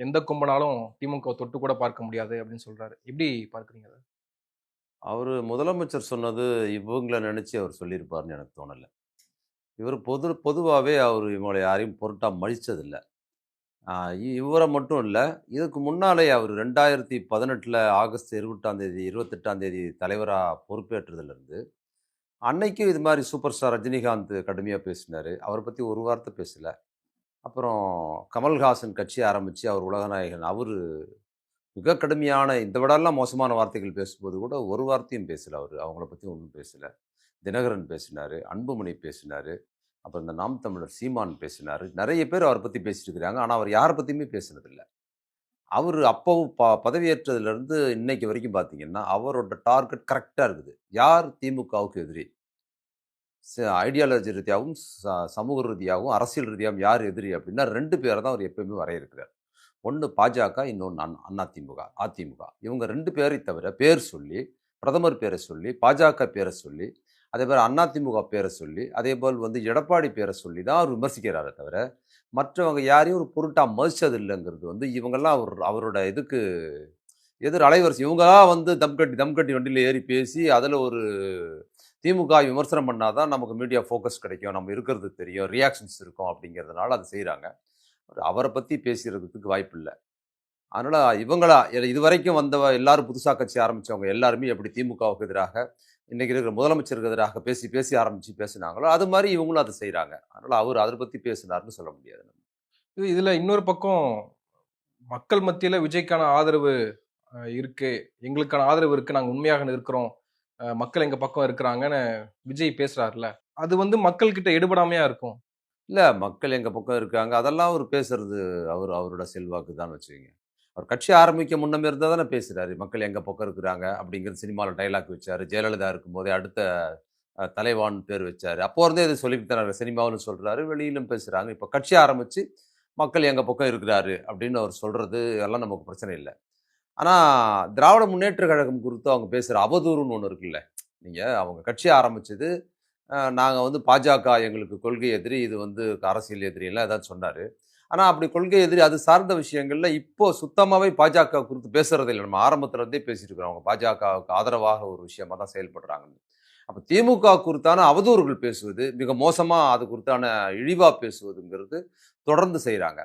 எந்த கும்பனாலும் திமுகவ தொட்டு கூட பார்க்க முடியாது அப்படின்னு சொல்றாரு. எப்படி பார்க்குறீங்க அத? முதலமைச்சர் சொன்னது இவங்கள நெனச்சு அவர் சொல்லியிருப்பார்ன்னு எனக்கு தோணல. இவரு பொதுவாவே இவங்கள யாரையும் பொருட்டா மதிச்சதில்ல. ஆ இவர மட்டும் இல்ல, இதுக்கு முன்னாலே அவரு 2018ல ஆகஸ்ட் 28ஆம் தேதி தலைவரா பொறுப்பேற்றதிலிருந்து, அன்னைக்கும் இது மாரி சூப்பர் ஸ்டார் ரஜினிகாந்த் கடுமையா பேசினாரு. அவர பத்தி ஒரு வார்த்த பேசல. அப்புறம் கமல்ஹாசன் கட்சி ஆரம்பிச்சு அவர் உலகநாயகன். அவரு மிக கடுமையான இத விடலாம் மோசமான வார்த்தைகள் பேசும்போது கூட ஒரு வார்த்தையும் பேசல அவரு. அவங்கள பத்தி ஒண்ணும் பேசல. தினகரன் பேசினாரு, அன்புமணி பேசினாரு, அப்புறம் இந்த நாம் தமிழர் சீமான் பேசினாரு. நெறைய பேர் அவர பத்தி பேசிட்டு இருக்கிறாங்க. ஆனா, அவர் யார பத்தியுமே பேசினதில்ல. அவரு அப்பவும் பதவியேற்றதிலிருந்து இன்னைக்கு வரைக்கும் பார்த்தீங்கன்னா, அவரோட டார்கெட் கரெக்ட்டா இருக்குது. யார் திமுகவுக்கு எதிரி? ச ஐடியாலஜி ரீதியாவும், சமூக ரீதியாவும், அரசியல் ரீதியாவும் யார் எதிரி அப்டின்னா 2 பேர தான் அவர் எப்பயுமே வரையறுக்கிறார். ஒண்ணு பாஜக, இன்னொன்னு அதிமுக. இவங்க 2 பேரை தவிர பேர் சொல்லி, பிரதமர் பேர சொல்லி, பாஜக பேர சொல்லி, அதேபோல அதிமுக பேர சொல்லி, அதேபோல் எடப்பாடி பேர சொல்லி தான் அவர் விமர்சிக்கிறாரே தவிர, மற்றவங்க யாரையும் ஒரு பொருட்டா மதிச்சது இல்லங்கிறது இவங்கலாம் அவரோட இதுக்கு எதிர் அலைவரிசை. இவங்களா தம் கட்டி வண்டியில ஏறி பேசி, அதில ஒரு திமுக விமர்சனம் பண்ணா தான் நமக்கு மீடியா ஃபோக்கஸ் கிடைக்கும். நம்ம இருக்கிறது தெரியும். ரியாக்ஷன்ஸ் இருக்கும் அப்படிங்கிறதுனால அத செய்றாங்க. அவர பத்தி பேசுறதுக்கு வாய்ப்பில்ல. அதனால இதுவரைக்கும் எல்லாரும் புதுசா கட்சி ஆரம்பிச்சவங்க எல்லாருமே எப்படி திமுகவுக்கு எதிராக, இன்னைக்கு இருக்கிற முதலமைச்சருக்கு எதிராக பேசி, பேசி ஆரம்பிச்சு பேசினாங்களோ, அது மாரி இவங்களும் அத செய்றாங்க. அதனால அவரு அத பத்தி பேசினாருன்னு சொல்ல முடியாது. இதுல இன்னொரு பக்கம் மக்கள் மத்தியில விஜய்க்கான ஆதரவு இருக்கு. எங்களுக்கான ஆதரவு இருக்கு. நாங்க உண்மையாக இருக்கிறோம். மக்கள் எங்க பக்கம் இருக்கிறாங்கன்னு விஜய் பேசுறார்ல. அது மக்கள் கிட்ட எடுபடாமையா இருக்கும். இல்ல மக்கள் எங்க பக்கம் இருக்காங்க. அதெல்லாம் அவரு பேசுறது அவரோட செல்வாக்கு தான் வச்சுக்கங்க. அவர் கட்சி ஆரம்பிக்க முன்னமே இருந்தா தானே பேசுறாரு. மக்கள் எங்க பக்கம் இருக்கிறாங்க அப்படிங்கிறது சினிமால டயலாக் வச்சாரு. ஜெயலலிதா இருக்கும்போதே அடுத்த தலைவான்னு பேர் வச்சாரு. அப்போ இருந்தே இத சொல்லிட்டு தானே சினிமாவிலும் சொல்றாரு, வெளியிலும் பேசுறாங்க. இப்ப கட்சி ஆரம்பிச்சு மக்கள் எங்க பக்கம் இருக்கிறாரு அப்படின்னு அவர் சொல்றது எல்லாம் நமக்கு பிரச்சனை இல்ல. ஆனா திராவிட முன்னேற்ற கழகம் குறித்து அவங்க பேசுற அவதூறுன்னு ஒண்ணு இருக்குல்ல. அவங்க கட்சி ஆரம்பிச்சது நாங்க பாஜக எங்களுக்கு கொள்கை எதிரி, இது அரசியல் எதிரிலாம் ஏதாவது சொன்னாரு. ஆனா, அப்படி கொள்கை எதிரி அது சார்ந்த விஷயங்கள்ல இப்போ சுத்தமாவே பாஜக குறித்து பேசுறதே இல்ல. நம்ம ஆரம்பத்துல இருந்தே பேசிட்டு இருக்கிறோம். அவங்க பாஜகவுக்கு ஆதரவாக ஒரு விஷயமா தான் செயல்படுறாங்கன்னு. அப்ப திமுக குறித்தான அவதூறுகள் பேசுவது, மிக மோசமா அது குறித்தான இழிவா பேசுவதுங்கிறது தொடர்ந்து செய்றாங்க.